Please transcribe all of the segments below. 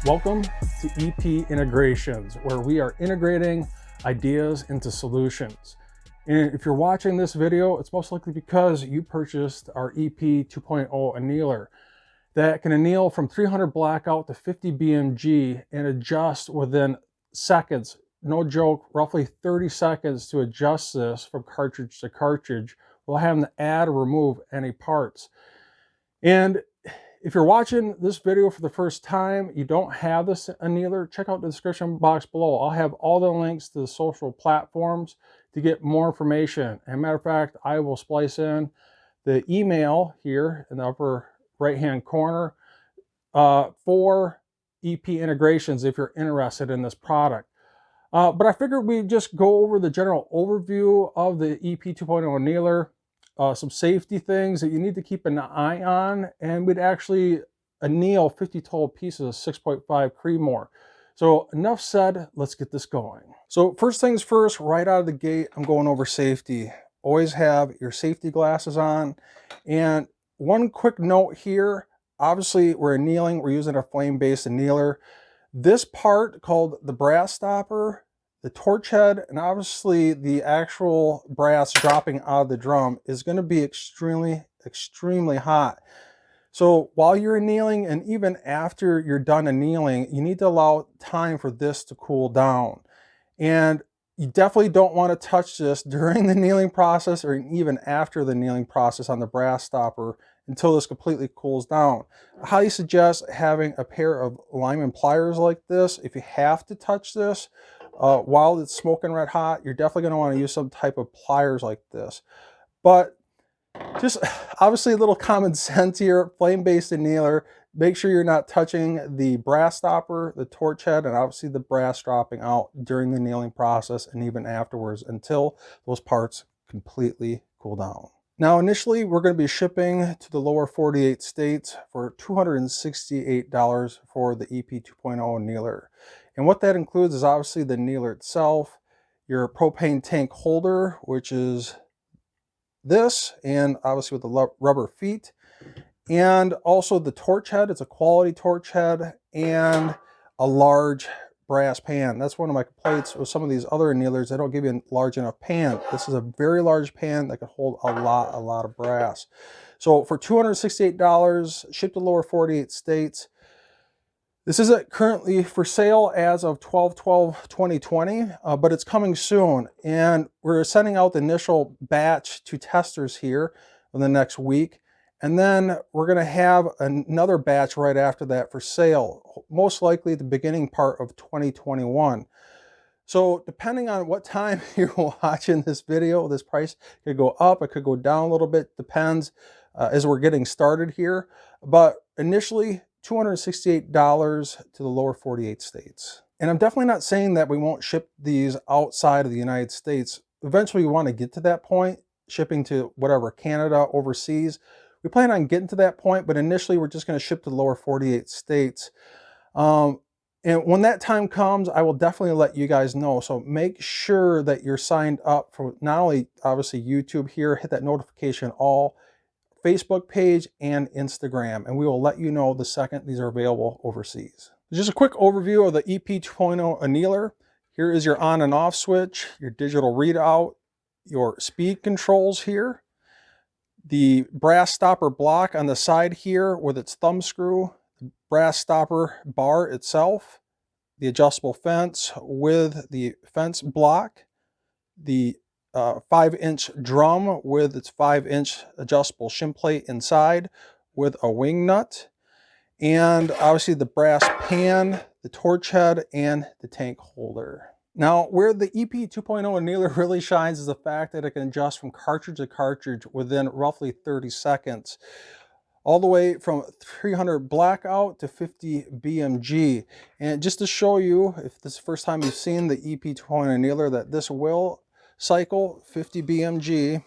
Welcome to EP Integrations, where we are integrating ideas into solutions. And if you're watching this video, it's most likely because you purchased our EP 2.0 Annealer that can anneal from 300 blackout to 50 BMG and adjust within seconds. No joke, roughly 30 seconds to adjust this from cartridge to cartridge without having to add or remove any parts. And if you're watching this video for the first time, you don't have this annealer, check out the description box below. I'll have all the links to the social platforms to get more information. As a matter of fact, I will splice in the email here in the upper right-hand corner for EP integrations if you're interested in this product. But I figured we'd just go over the general overview of the EP 2.0 Annealer. Some safety things that you need to keep an eye on, and we'd actually anneal 50 total pieces of 6.5 Creedmoor. So enough said, let's get this going. So first things first, right out of the gate, I'm going over safety. Always have your safety glasses on. And one quick note here, obviously we're annealing, we're using a flame-based annealer. This part called the brass stopper, the torch head, and obviously the actual brass dropping out of the drum is going to be extremely hot. So while you're annealing, and even after you're done annealing, you need to allow time for this to cool down. And you definitely don't want to touch this during the annealing process or even after the annealing process on the brass stopper until this completely cools down. I highly suggest having a pair of Lyman pliers like this. If you have to touch this while it's smoking red hot, you're definitely going to want to use some type of pliers like this. But just obviously a little common sense here, flame-based annealer, make sure you're not touching the brass stopper, the torch head, and obviously the brass dropping out during the annealing process and even afterwards until those parts completely cool down. Now initially we're going to be shipping to the lower 48 states for $268 for the EP 2.0 annealer. And what that includes is obviously the annealer itself, your propane tank holder, which is this, and obviously with the rubber feet, and also the torch head. It's a quality torch head and a large brass pan. That's one of my complaints with some of these other annealers. They don't give you a large enough pan. This is a very large pan that can hold a lot of brass. So for $268, shipped to lower 48 states. This isn't currently for sale as of 12/12/2020, but it's coming soon. And we're sending out the initial batch to testers here in the next week. And then we're going to have another batch right after that for sale, most likely at the beginning part of 2021. So depending on what time you're watching this video, this price could go up, it could go down a little bit, depends as we're getting started here. But initially, $268 to the lower 48 states. And I'm definitely not saying that we won't ship these outside of the United States. Eventually we want to get to that point, shipping to whatever, Canada, overseas. We plan on getting to that point, but initially we're just going to ship to the lower 48 states. And when that time comes, I will definitely let you guys know. So make sure that you're signed up for not only obviously YouTube here, hit that notification all, Facebook page and Instagram, and we will let you know the second these are available overseas. Just a quick overview of the EP 2.0 Annealer. Here is your on and off switch, your digital readout, your speed controls here, the brass stopper block on the side here with its thumb screw, the brass stopper bar itself, the adjustable fence with the fence block, the 5-inch drum with its 5-inch adjustable shim plate inside with a wing nut, and obviously the brass pan, the torch head, and the tank holder. Now, where the EP 2.0 Annealer really shines is the fact that it can adjust from cartridge to cartridge within roughly 30 seconds. All the way from 300 blackout to 50 BMG. And just to show you, if this is the first time you've seen the EP 2.0 Annealer, that this will cycle 50 BMG.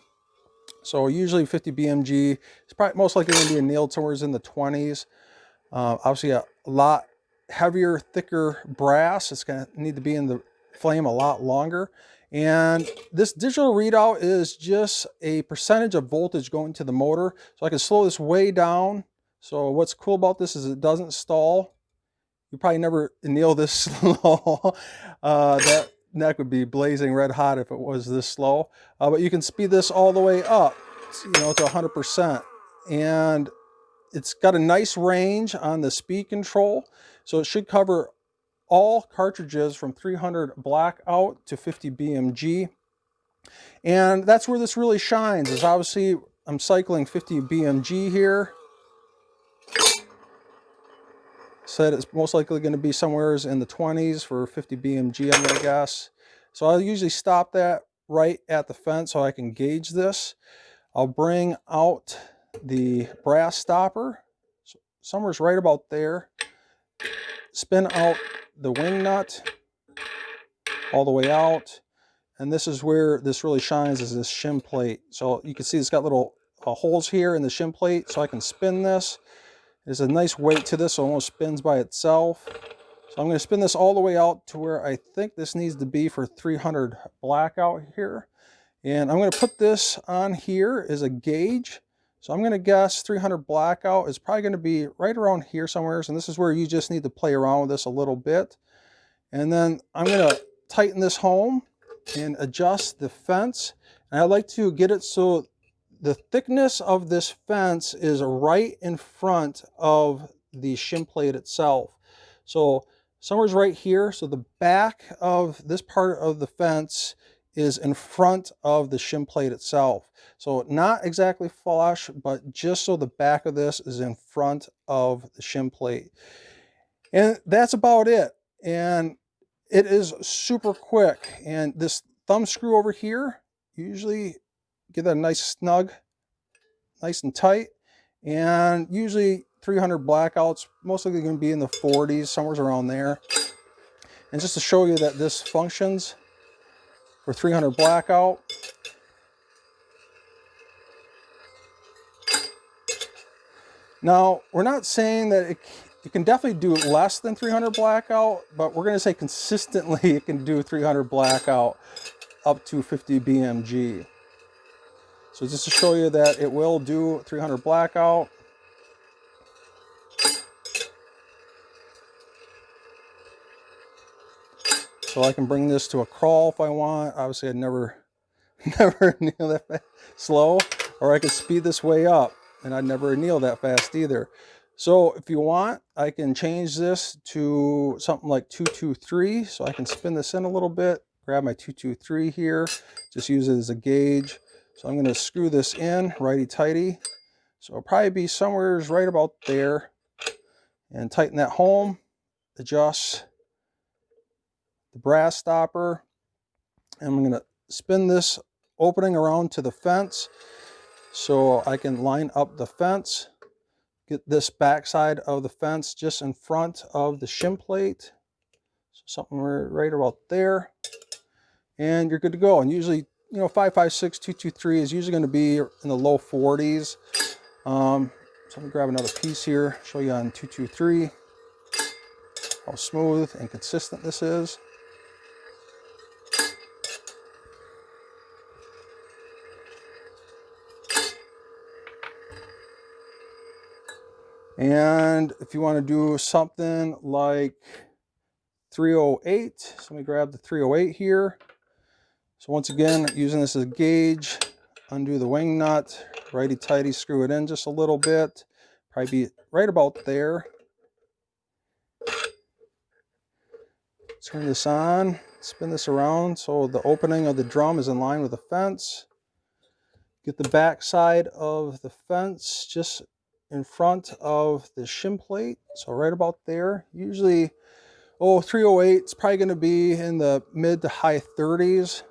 So usually 50 BMG is probably most likely going to be annealed somewhere in the 20s. Obviously a lot heavier, thicker brass. It's going to need to be in the flame a lot longer. And this digital readout is just a percentage of voltage going to the motor. So I can slow this way down. So what's cool about this is it doesn't stall. You probably never anneal this slow. That neck would be blazing red hot if it was this slow. But you can speed this all the way up, you know, to 100%. And it's got a nice range on the speed control. So it should cover all cartridges from 300 blackout to 50 BMG. And that's where this really shines, is obviously I'm cycling 50 BMG here. Said it's most likely going to be somewhere in the 20s for 50 BMG, I'm going to guess. So I'll usually stop that right at the fence so I can gauge this. I'll bring out the brass stopper, somewhere's right about there. Spin out the wing nut all the way out. And this is where this really shines, is this shim plate. So you can see it's got little holes here in the shim plate, so I can spin this. There's a nice weight to this, so it almost spins by itself. So I'm going to spin this all the way out to where I think this needs to be for 300 blackout here. And I'm going to put this on here as a gauge. So I'm going to guess 300 blackout is probably going to be right around here somewhere. And this is where you just need to play around with this a little bit. And then I'm going to tighten this home and adjust the fence. And I like to get it so the thickness of this fence is right in front of the shim plate itself. So somewhere's right here. So the back of this part of the fence is in front of the shim plate itself. So not exactly flush, but just so the back of this is in front of the shim plate. And that's about it. And it is super quick. And this thumb screw over here, usually get that nice snug, nice and tight. And usually 300 blackouts, mostly going to be in the 40s, somewhere around there. And just to show you that this functions for 300 blackout. Now, we're not saying that it can definitely do less than 300 blackout, but we're going to say consistently it can do 300 blackout up to 50 BMG. So just to show you that it will do 300 blackout. So I can bring this to a crawl if I want. Obviously, I'd never anneal that slow, or I could speed this way up, and I'd never anneal that fast either. So if you want, I can change this to something like 223. So I can spin this in a little bit, grab my 223 here, just use it as a gauge. So I'm going to screw this in righty-tighty. So it'll probably be somewhere right about there. And tighten that home, adjust the brass stopper. And I'm going to spin this opening around to the fence so I can line up the fence. Get this back side of the fence just in front of the shim plate. So something right about there. And you're good to go. And usually, you know, 556, 223 is usually going to be in the low 40s. So I'm going to grab another piece here, show you on 223 how smooth and consistent this is. And if you want to do something like 308, so let me grab the 308 here. So once again, using this as a gauge, undo the wing nut, righty-tighty, screw it in just a little bit, probably be right about there. Turn this on, spin this around so the opening of the drum is in line with the fence. Get the back side of the fence just in front of the shim plate, so right about there. Usually, 308 is probably going to be in the mid to high 30s.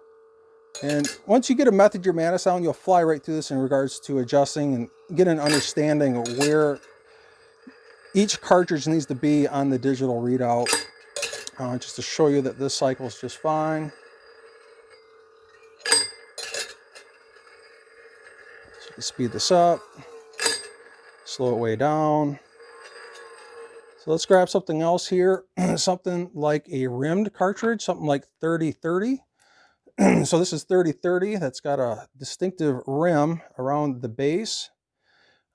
And once you get a method your mana sound, you'll fly right through this in regards to adjusting and get an understanding of where each cartridge needs to be on the digital readout. Just to show you that this cycle is just fine. So speed this up, slow it way down. So let's grab something else here, something like a rimmed cartridge, something like 3030. So this is 3030. That's got a distinctive rim around the base.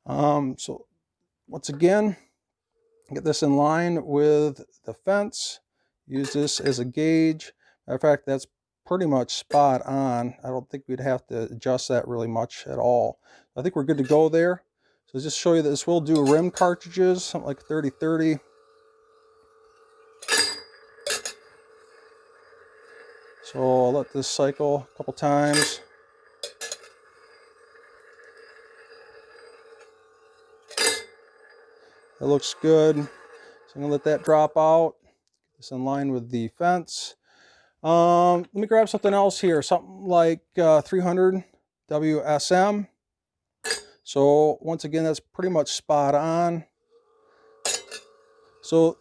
So once again, Get this in line with the fence. Use this as a gauge. Matter of fact, that's pretty much spot on. I don't think we'd have to adjust that really much at all. I think we're good to go there. So just show you this will do rim cartridges, something like 30-30. So I'll let this cycle a couple times. That looks good. So I'm gonna let that drop out. Get this in line with the fence. Let me grab something else here, something like 300 WSM. So once again, that's pretty much spot on. So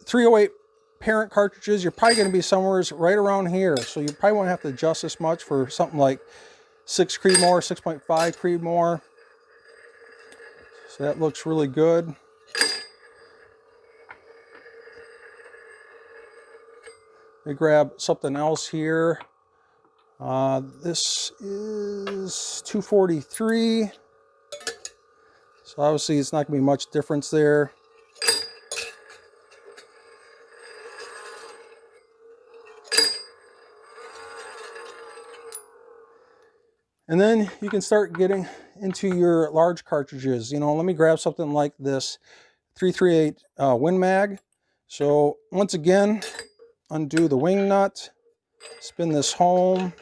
308 parent cartridges, you're probably going to be somewhere right around here. So you probably won't have to adjust this much for something like 6 Creedmoor, 6.5 Creedmoor. So that looks really good. Let me grab something else here. This is 243. So obviously it's not going to be much difference there. And then you can start getting into your large cartridges. You know, let me grab something like this 338 Win Mag. So once again, undo the wing nut, spin this home.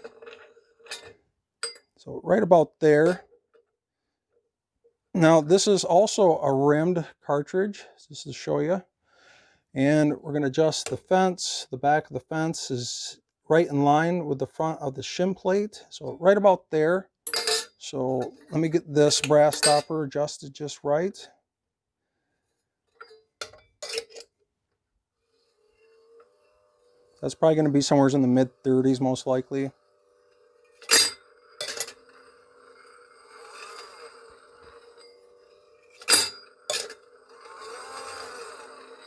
So right about there. Now this is also a rimmed cartridge, just to show you. And we're going to adjust the fence. The back of the fence is right in line with the front of the shim plate. So right about there. So let me get this brass stopper adjusted just right. That's probably going to be somewhere in the mid-30s most likely.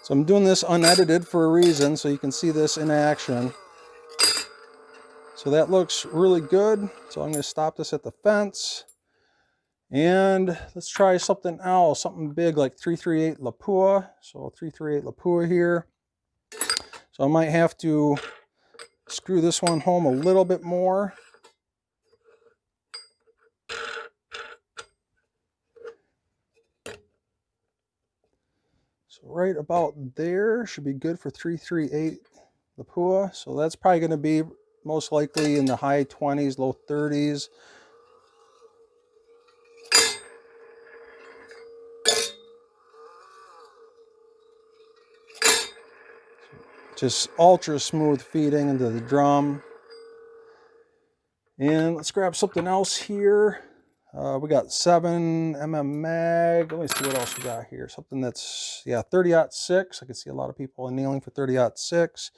So I'm doing this unedited for a reason, so you can see this in action. So that looks really good. So I'm going to stop this at the fence. And let's try something else, something big like 338 Lapua. So 338 Lapua here. So I might have to screw this one home a little bit more. So right about there should be good for 338 Lapua. So that's probably going to be most likely in the high 20s, low 30s. Just ultra smooth feeding into the drum. And let's grab something else here. We got 7mm mag. Let me see what else we got here. Something that's, yeah, 30-06. I can see a lot of people annealing for 30-06.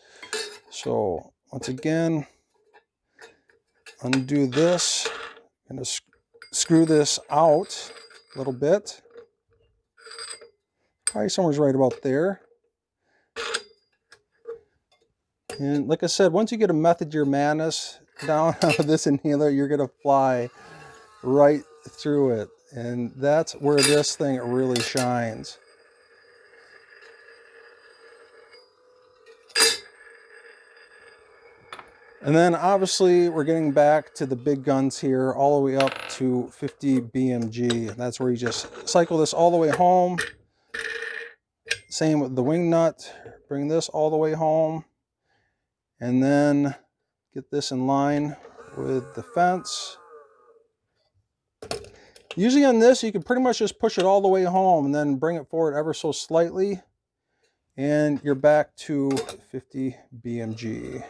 So once again, undo this. I'm going to screw this out a little bit. Probably somewhere's right about there. And like I said, once you get a method to your madness down on this annealer, you're going to fly right through it. And that's where this thing really shines. And then obviously we're getting back to the big guns here, all the way up to 50 BMG. And that's where you just cycle this all the way home. Same with the wing nut. Bring this all the way home. And then get this in line with the fence. Usually on this, you can pretty much just push it all the way home and then bring it forward ever so slightly. And you're back to 50 BMG.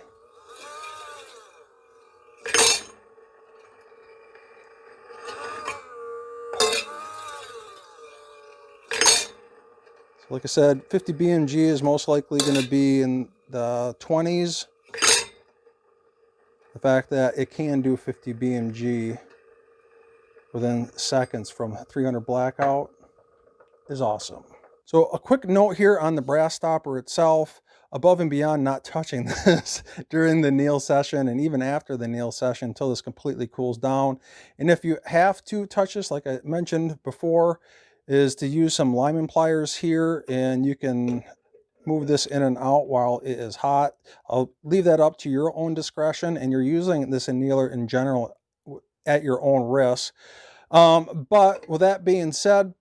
So like I said, 50 BMG is most likely going to be in the 20s. The fact that it can do 50 BMG within seconds from 300 blackout is awesome. So a quick note here on the brass stopper itself, above and beyond not touching this during the anneal session and even after the anneal session until this completely cools down. And if you have to touch this, like I mentioned before, is to use some lineman pliers here, and you can move this in and out while it is hot. I'll leave that up to your own discretion, and you're using this annealer in general at your own risk. But with that being said,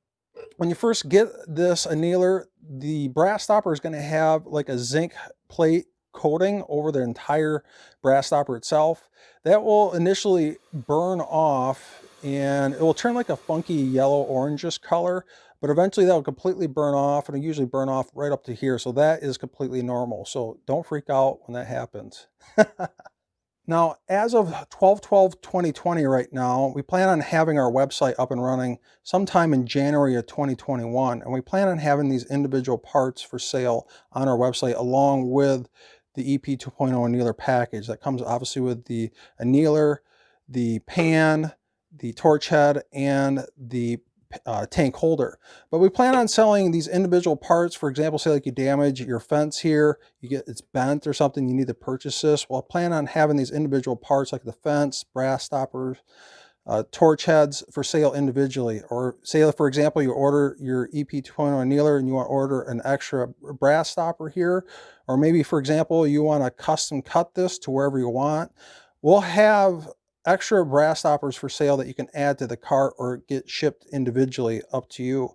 when you first get this annealer, the brass stopper is going to have like a zinc plate coating over the entire brass stopper itself. That will initially burn off, and it will turn like a funky yellow orangish color, but eventually that will completely burn off, and it'll usually burn off right up to here. So that is completely normal. So don't freak out when that happens. Now, as of 12/12/2020 right now, we plan on having our website up and running sometime in January of 2021. And we plan on having these individual parts for sale on our website along with the EP 2.0 Annealer package. That comes obviously with the annealer, the pan, the torch head, and the tank holder. But we plan on selling these individual parts. For example, say like you damage your fence here, you get it's bent or something, you need to purchase this. Well, I plan on having these individual parts like the fence, brass stoppers, torch heads for sale individually. Or say, for example, you order your EP 2.0 annealer and you want to order an extra brass stopper here. Or maybe, for example, you want to custom cut this to wherever you want. We'll have extra brass stoppers for sale that you can add to the cart or get shipped individually, up to you.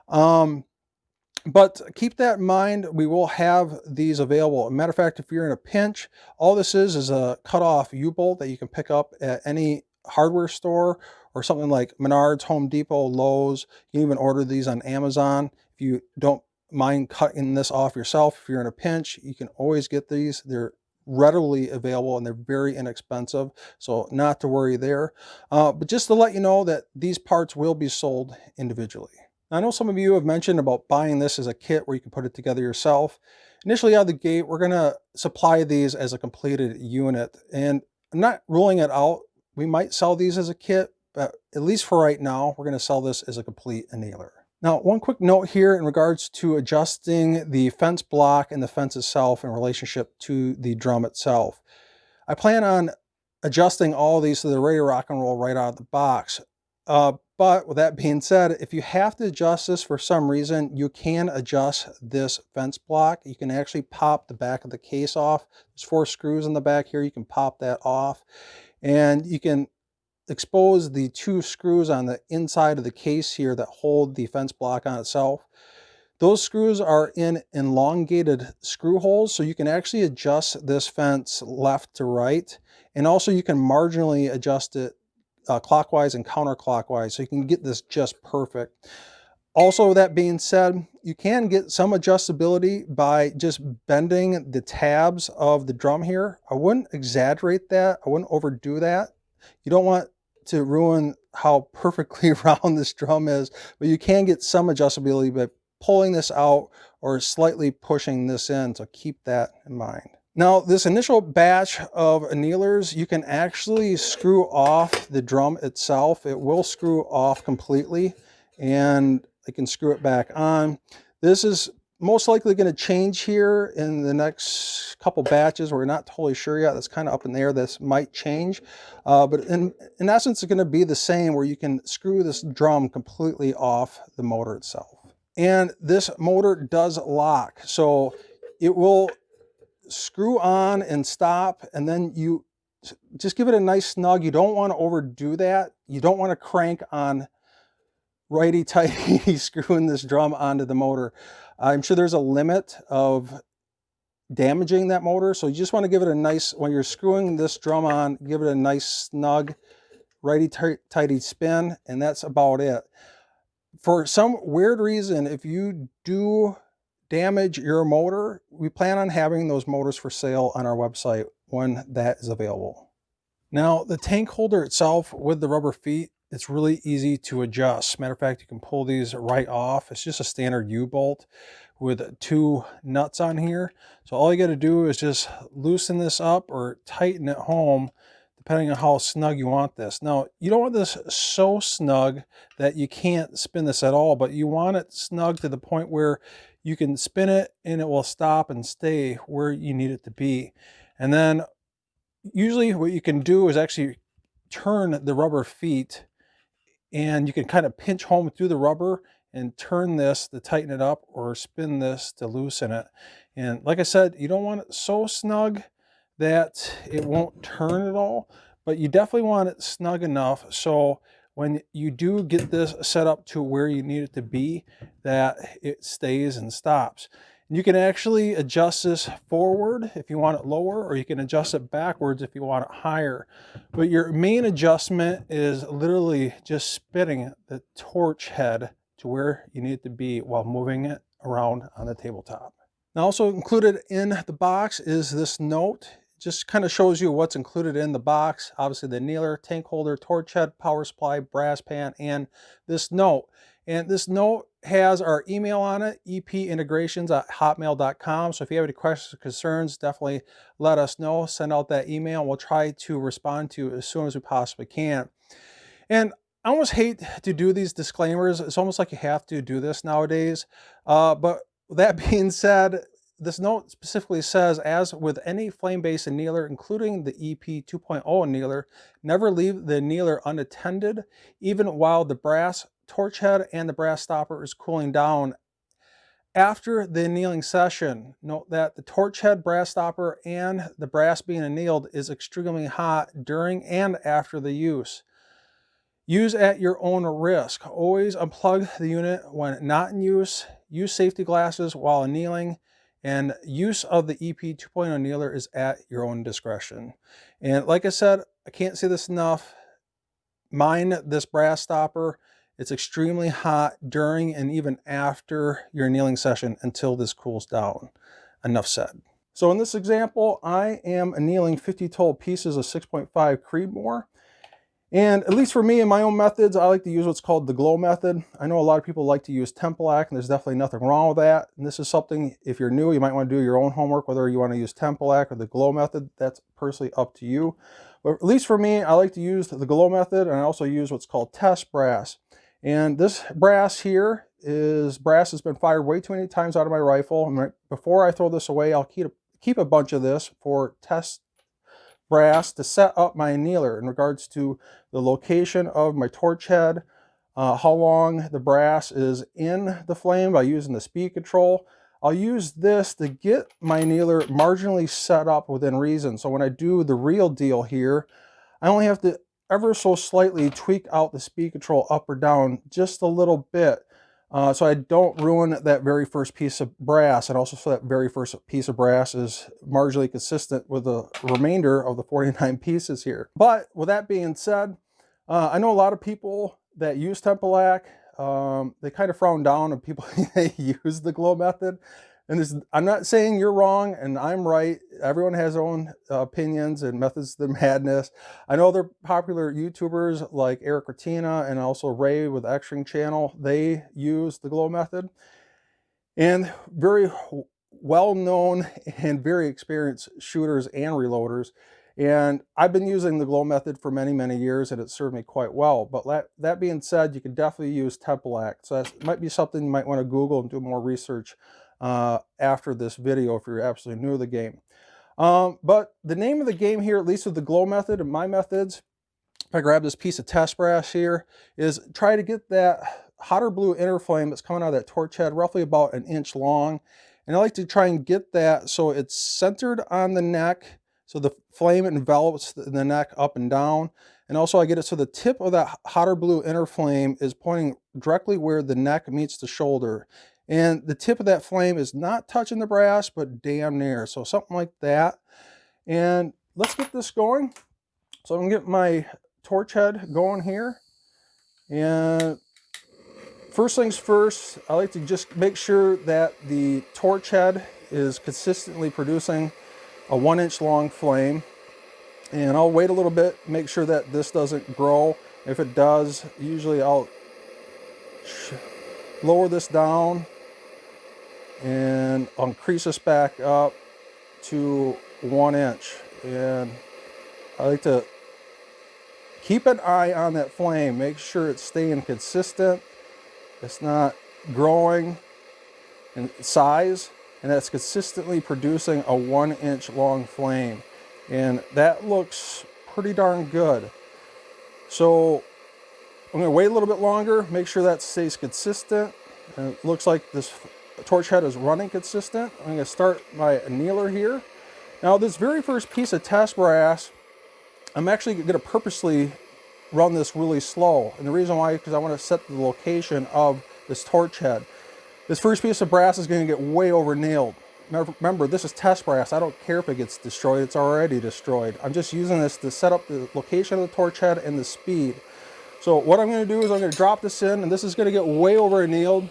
But keep that in mind, we will have these available. As a matter of fact, if you're in a pinch, all this is a cut-off U-bolt that you can pick up at any hardware store or something like Menards, Home Depot, Lowe's. You can even order these on Amazon. If you don't mind cutting this off yourself, if you're in a pinch, you can always get these. They're readily available and they're very inexpensive, so not to worry there. But just to let you know that these parts will be sold individually. I know some of you have mentioned about buying this as a kit where you can put it together yourself. Initially out of the gate, we're going to supply these as a completed unit, and I'm not ruling it out. We might sell these as a kit, but at least for right now, we're going to sell this as a complete annealer. Now, one quick note here in regards to adjusting the fence block and the fence itself in relationship to the drum itself. I plan on adjusting all these so they're ready to rock and roll right out of the box. But with that being said, if you have to adjust this for some reason, you can adjust this fence block. You can actually pop the back of the case off. There's 4 screws in the back here. You can pop that off, and you can expose the 2 screws on the inside of the case here that hold the fence block on itself. Those screws are in elongated screw holes, so you can actually adjust this fence left to right, and also you can marginally adjust it clockwise and counterclockwise, so you can get this just perfect. Also, that being said, you can get some adjustability by just bending the tabs of the drum here. I wouldn't exaggerate that. I wouldn't overdo that. You don't want to ruin how perfectly round this drum is, but you can get some adjustability by pulling this out or slightly pushing this in, so keep that in mind. Now, this initial batch of annealers, you can actually screw off the drum itself. It will screw off completely, and I can screw it back on. This is most likely going to change here in the next couple batches. We're not totally sure yet. That's kind of up in the air. This might change, but in essence, it's going to be the same, where you can screw this drum completely off the motor itself. And this motor does lock, so it will screw on and stop, and then you just give it a nice snug. You don't want to overdo that. You don't want to crank on righty-tighty screwing this drum onto the motor. I'm sure there's a limit of damaging that motor, so you just want to give it a nice, when you're screwing this drum on, give it a nice snug righty-tighty spin, and that's about it. For some weird reason, if you do damage your motor, we plan on having those motors for sale on our website when that is available. Now, the tank holder itself with the rubber feet, it's really easy to adjust. Matter of fact, you can pull these right off. It's just a standard U-bolt with 2 nuts on here. So all you got to do is just loosen this up or tighten it home, depending on how snug you want this. Now, you don't want this so snug that you can't spin this at all, but you want it snug to the point where you can spin it and it will stop and stay where you need it to be. And then usually what you can do is actually turn the rubber feet, and you can kind of pinch home through the rubber and turn this to tighten it up or spin this to loosen it. And like I said, you don't want it so snug that it won't turn at all, but you definitely want it snug enough so when you do get this set up to where you need it to be, that it stays and stops. And you can actually adjust this forward if you want it lower, or you can adjust it backwards if you want it higher. But your main adjustment is literally just spinning the torch head to where you need it to be while moving it around on the tabletop. Now, also included in the box is this note. Just kind of shows you what's included in the box. Obviously the annealer, tank holder, torch head, power supply, brass pan, and this note. And this note has our email on it, epintegrations@hotmail.com. So if you have any questions or concerns, definitely let us know. Send out that email and we'll try to respond to you as soon as we possibly can. And I almost hate to do these disclaimers. It's almost like you have to do this nowadays. But that being said, this note specifically says, as with any flame-based annealer, including the EP 2.0 annealer, never leave the annealer unattended, even while the brass torch head and the brass stopper is cooling down. After the annealing session, note that the torch head, brass stopper, and the brass being annealed is extremely hot during and after the use. Use at your own risk. Always unplug the unit when not in use. Use safety glasses while annealing. And use of the EP 2.0 annealer is at your own discretion. And like I said, I can't say this enough. Mind this brass stopper. It's extremely hot during and even after your annealing session until this cools down. Enough said. So in this example, I am annealing 50 total pieces of 6.5 Creedmoor. And at least for me, in my own methods, I like to use what's called the glow method. I know a lot of people like to use Templac, and there's definitely nothing wrong with that. And this is something, if you're new, you might want to do your own homework, whether you want to use Templac or the glow method. That's personally up to you. But at least for me, I like to use the glow method, and I also use what's called test brass. And this brass here is brass that's been fired way too many times out of my rifle. And right before I throw this away, I'll keep a bunch of this for test brass to set up my annealer in regards to the location of my torch head, how long the brass is in the flame by using the speed control. I'll use this to get my annealer marginally set up within reason. So when I do the real deal here, I only have to ever so slightly tweak out the speed control up or down just a little bit. So I don't ruin that very first piece of brass, and also so that very first piece of brass is marginally consistent with the remainder of the 49 pieces here. But with that being said, I know a lot of people that use Templac, they kind of frown down on people that use the glow method. And I'm not saying you're wrong and I'm right. Everyone has their own opinions and methods of the madness. I know they're popular YouTubers like Eric Ratina and also Ray with the X-Ring channel. They use the glow method. And very well-known and very experienced shooters and reloaders. And I've been using the glow method for many, many years, and it served me quite well. But that being said, you can definitely use Templac. So that might be something you might want to Google and do more research after this video if you're absolutely new to the game. But the name of the game here, at least with the glow method and my methods, if I grab this piece of test brass here, is try to get that hotter blue inner flame that's coming out of that torch head roughly about 1 inch long. And I like to try and get that so it's centered on the neck, so the flame envelops the neck up and down. And also I get it so the tip of that hotter blue inner flame is pointing directly where the neck meets the shoulder. And the tip of that flame is not touching the brass, but damn near. So something like that. And let's get this going. So I'm gonna get my torch head going here. And first things first, I like to just make sure that the torch head is consistently producing a 1 inch long flame. And I'll wait a little bit, make sure that this doesn't grow. If it does, usually I'll lower this down and I'll increase this back up to 1 inch. And I like to keep an eye on that flame, make sure it's staying consistent, it's not growing in size, and that's consistently producing a 1 inch long flame. And that looks pretty darn good. So I'm gonna wait a little bit longer, make sure that stays consistent. And it looks like this torch head is running consistent. I'm going to start my annealer here. Now this very first piece of test brass, I'm actually going to purposely run this really slow. And the reason why is because I want to set the location of this torch head. This first piece of brass is going to get way over annealed. Remember, this is test brass. I don't care if it gets destroyed. It's already destroyed. I'm just using this to set up the location of the torch head and the speed. So what I'm going to do is I'm going to drop this in, and this is going to get way over annealed.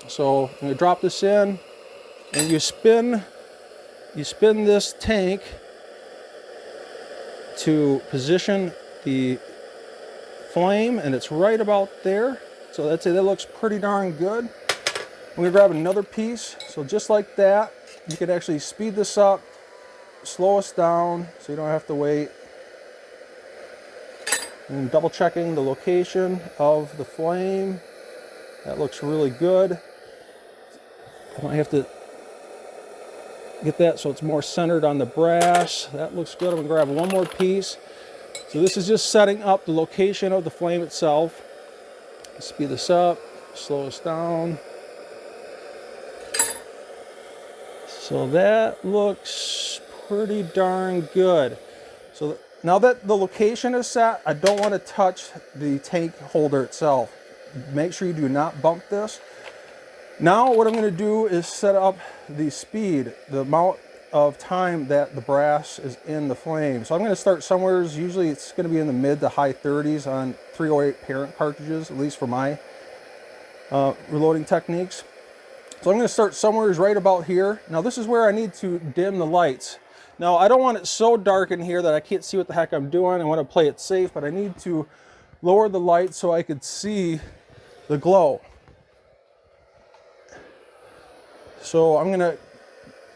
So I'm going to drop this in, and you spin this tank to position the flame, and it's right about there. So that's it. That looks pretty darn good. I'm going to grab another piece. So just like that, you can actually speed this up, slow us down so you don't have to wait. And double checking the location of the flame. That looks really good. I might have to get that so it's more centered on the brass. That looks good. I'm going to grab one more piece. So this is just setting up the location of the flame itself. Speed this up, slow us down. So that looks pretty darn good. So now that the location is set, I don't want to touch the tank holder itself. Make sure you do not bump this. Now what I'm going to do is set up the speed, the amount of time that the brass is in the flame. So I'm going to start somewhere, usually it's going to be in the mid to high 30s on 308 parent cartridges, at least for my reloading techniques. So I'm going to start somewhere right about here. Now this is where I need to dim the lights. Now I don't want it so dark in here that I can't see what the heck I'm doing. I want to play it safe, but I need to lower the light so I could see the glow. So I'm going to,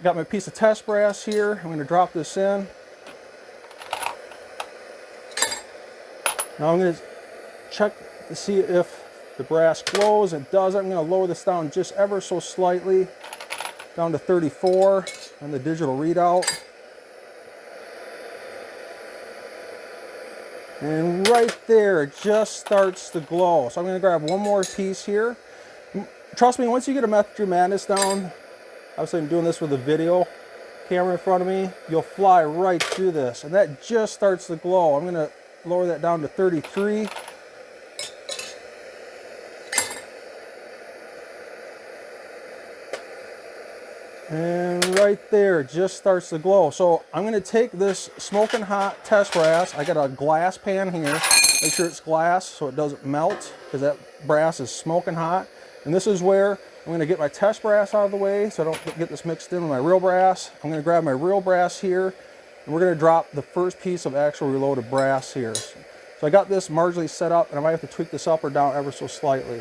got my piece of test brass here. I'm going to drop this in. Now I'm going to check to see if the brass glows. It does. I'm going to lower this down just ever so slightly, down to 34 on the digital readout. And right there, it just starts to glow. So I'm going to grab one more piece here. Trust me, once you get a method through madness down, obviously I'm doing this with a video camera in front of me, you'll fly right through this. And that just starts to glow. I'm going to lower that down to 33. And right there, it just starts to glow. So I'm going to take this smoking hot test brass. I got a glass pan here. Make sure it's glass so it doesn't melt, because that brass is smoking hot. And this is where I'm going to get my test brass out of the way so I don't get this mixed in with my real brass. I'm going to grab my real brass here, and we're going to drop the first piece of actual reloaded brass here. So I got this marginally set up, and I might have to tweak this up or down ever so slightly.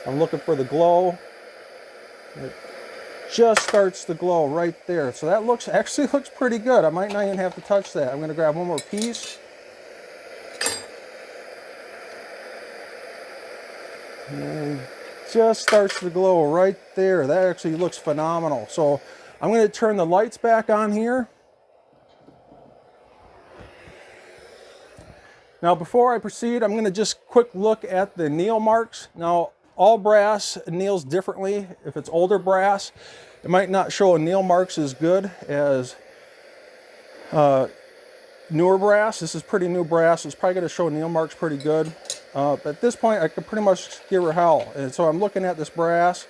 I'm looking for the glow. It just starts to glow right there. So that actually looks pretty good. I might not even have to touch that. I'm going to grab one more piece. And just starts to glow right there. That actually looks phenomenal. So I'm going to turn the lights back on here. Now before I proceed, I'm going to just quick look at the anneal marks. Now all brass anneals differently. If it's older brass, it might not show anneal marks as good as newer brass. This is pretty new brass. It's probably going to show anneal marks pretty good. But at this point, I could pretty much give her hell. And so I'm looking at this brass,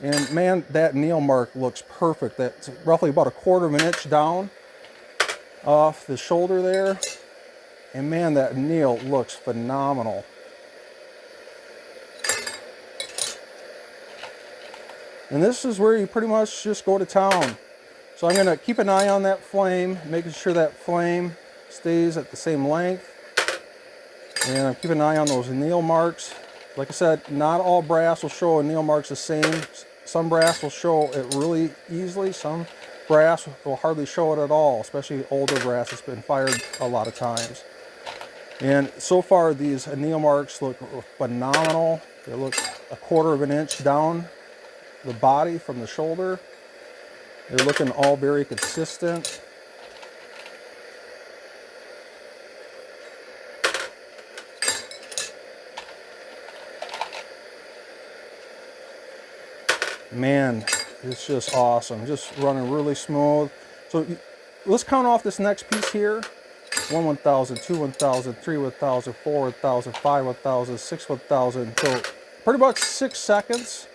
and man, that anneal mark looks perfect. That's roughly about 1/4 of an inch down off the shoulder there. And man, that anneal looks phenomenal. And this is where you pretty much just go to town. So I'm going to keep an eye on that flame, making sure that flame stays at the same length. And I'm keeping an eye on those anneal marks. Like I said, not all brass will show anneal marks the same. Some brass will show it really easily. Some brass will hardly show it at all, especially older brass that's been fired a lot of times. And so far, these anneal marks look phenomenal. They look 1/4 of an inch down the body from the shoulder. They're looking all very consistent. Man, it's just awesome. Just running really smooth. So let's count off this next piece here. 1 1000, 2 1000, 3 1000, 4 1000, 5 1000, 6 1000. So pretty much 6 seconds.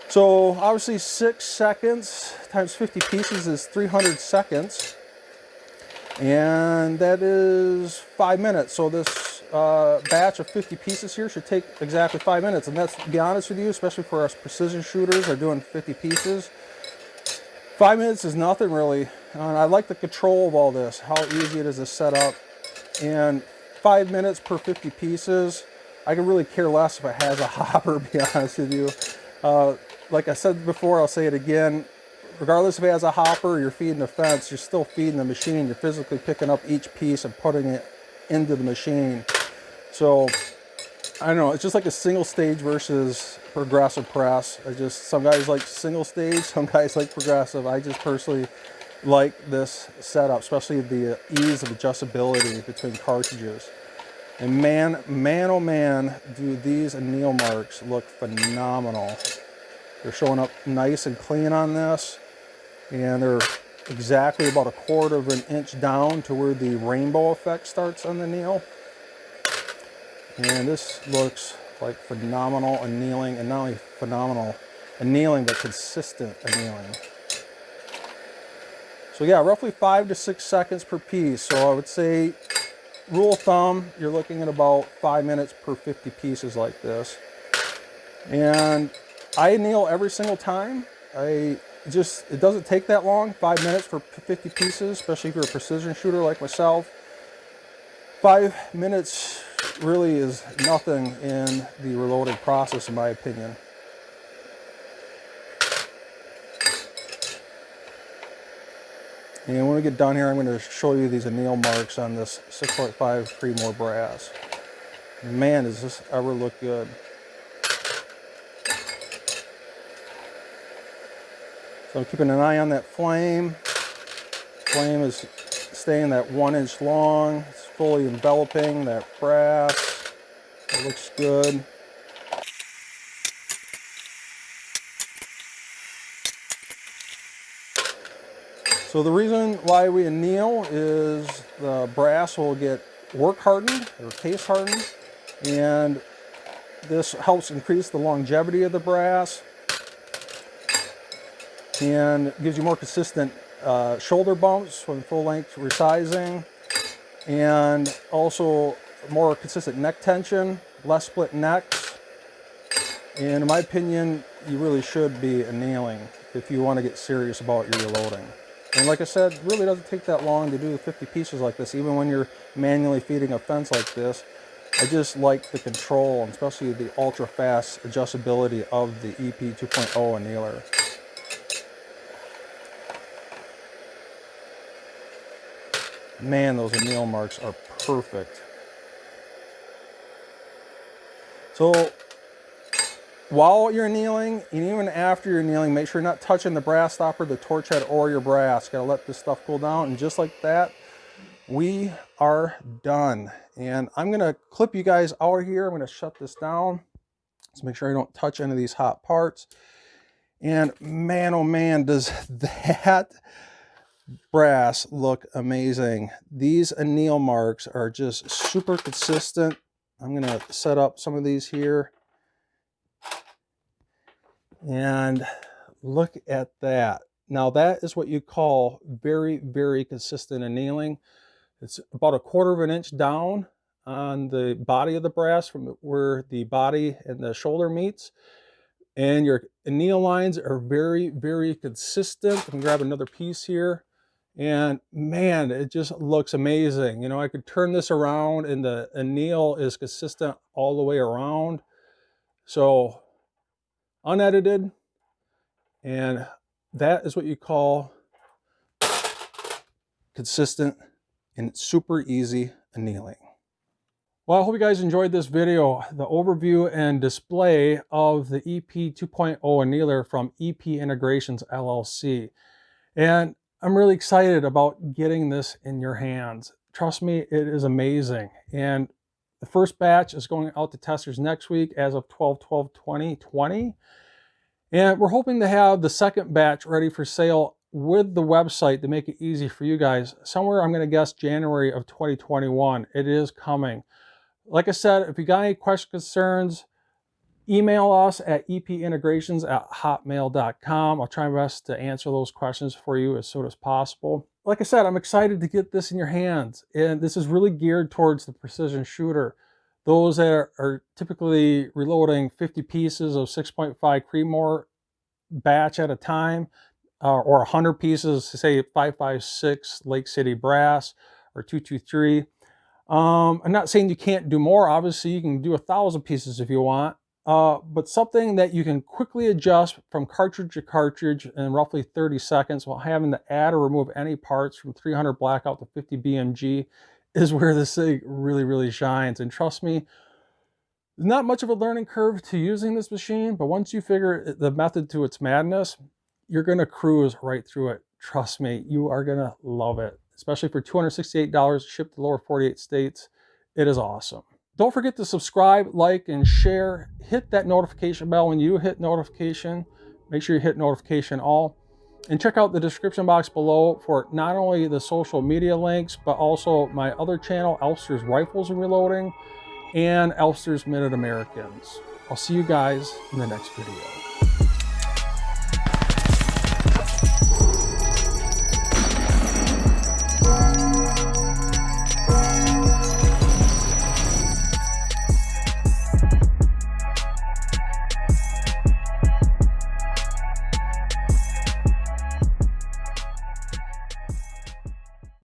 So obviously 6 seconds times 50 pieces is 300 seconds. And that is 5 minutes. So this batch of 50 pieces here should take exactly 5 minutes. And that's, to be honest with you, especially for us precision shooters that are doing 50 pieces, 5 minutes is nothing really. And I like the control of all this, how easy it is to set up. And 5 minutes per 50 pieces, I could really care less if it has a hopper, to be honest with you. Like I said before, I'll say it again. Regardless if it has a hopper, you're feeding the fence, you're still feeding the machine. You're physically picking up each piece and putting it into the machine. So, I don't know, it's just like a single stage versus progressive press. Some guys like single stage, some guys like progressive. I just personally like this setup, especially the ease of adjustability between cartridges. And man, oh man, do these anneal marks look phenomenal. They're showing up nice and clean on this. And they're exactly about 1/4 of an inch down to where the rainbow effect starts on the nail. And this looks like phenomenal annealing, and not only phenomenal annealing, but consistent annealing. So yeah, roughly 5 to 6 seconds per piece. So I would say, rule of thumb, you're looking at about 5 minutes per 50 pieces like this. And I anneal every single time. It doesn't take that long, 5 minutes for 50 pieces, especially if you're a precision shooter like myself. 5 minutes really is nothing in the reloading process, in my opinion. And when we get done here, I'm going to show you these anneal marks on this 6.5 Creedmoor brass. Man, does this ever look good. So I'm keeping an eye on that flame. Flame is staying that 1 inch long. It's fully enveloping that brass. It looks good. So the reason why we anneal is the brass will get work hardened or case hardened, and this helps increase the longevity of the brass and gives you more consistent shoulder bumps when full length resizing, and also more consistent neck tension, less split necks. And in my opinion, you really should be annealing if you want to get serious about your reloading. And like I said, it really doesn't take that long to do 50 pieces like this, even when you're manually feeding a fence like this. I just like the control, and especially the ultra fast adjustability of the EP 2.0 Annealer. Man, those anneal marks are perfect. So while you're annealing, and even after you're annealing, make sure you're not touching the brass stopper, the torch head, or your brass. Gotta let this stuff cool down, and just like that, we are done. And I'm gonna clip you guys out here. I'm gonna shut this down. Let's make sure I don't touch any of these hot parts. And man, oh man, does that brass look amazing. These anneal marks are just super consistent. I'm gonna set up some of these here. And look at that. Now that is what you call very, very consistent annealing. It's about 1/4 of an inch down on the body of the brass from where the body and the shoulder meets. And your anneal lines are very, very consistent. I can grab another piece here. And man, it just looks amazing. You know, I could turn this around and the anneal is consistent all the way around. So unedited. And that is what you call consistent and super easy annealing. Well, I hope you guys enjoyed this video, the overview and display of the EP 2.0 Annealer from epintegrations LLC. And I'm really excited about getting this in your hands. Trust me, it is amazing. And the first batch is going out to testers next week as of 12/12/2020. And we're hoping to have the second batch ready for sale with the website to make it easy for you guys. Somewhere, I'm going to guess January of 2021. It is coming. Like I said, if you got any questions, concerns, email us at epintegrations@hotmail.com. I'll try my best to answer those questions for you as soon as possible. Like I said, I'm excited to get this in your hands. And this is really geared towards the precision shooter. Those that are typically reloading 50 pieces of 6.5 Creedmoor batch at a time, or 100 pieces, say 5.56 Lake City brass or 223. I'm not saying you can't do more. Obviously, you can do 1,000 pieces if you want, but something that you can quickly adjust from cartridge to cartridge in roughly 30 seconds while having to add or remove any parts from 300 blackout to 50 BMG is where this thing really, really shines. And trust me, there's not much of a learning curve to using this machine, but once you figure the method to its madness, you're going to cruise right through it. Trust me, you are going to love it, especially for $268 shipped to lower 48 states. It is awesome. Don't forget to subscribe, like, and share. Hit that notification bell when you hit notification. Make sure you hit notification all. And check out the description box below for not only the social media links, but also my other channel, Elfster's Rifles and Reloading, and Elfster's Minute Americans. I'll see you guys in the next video.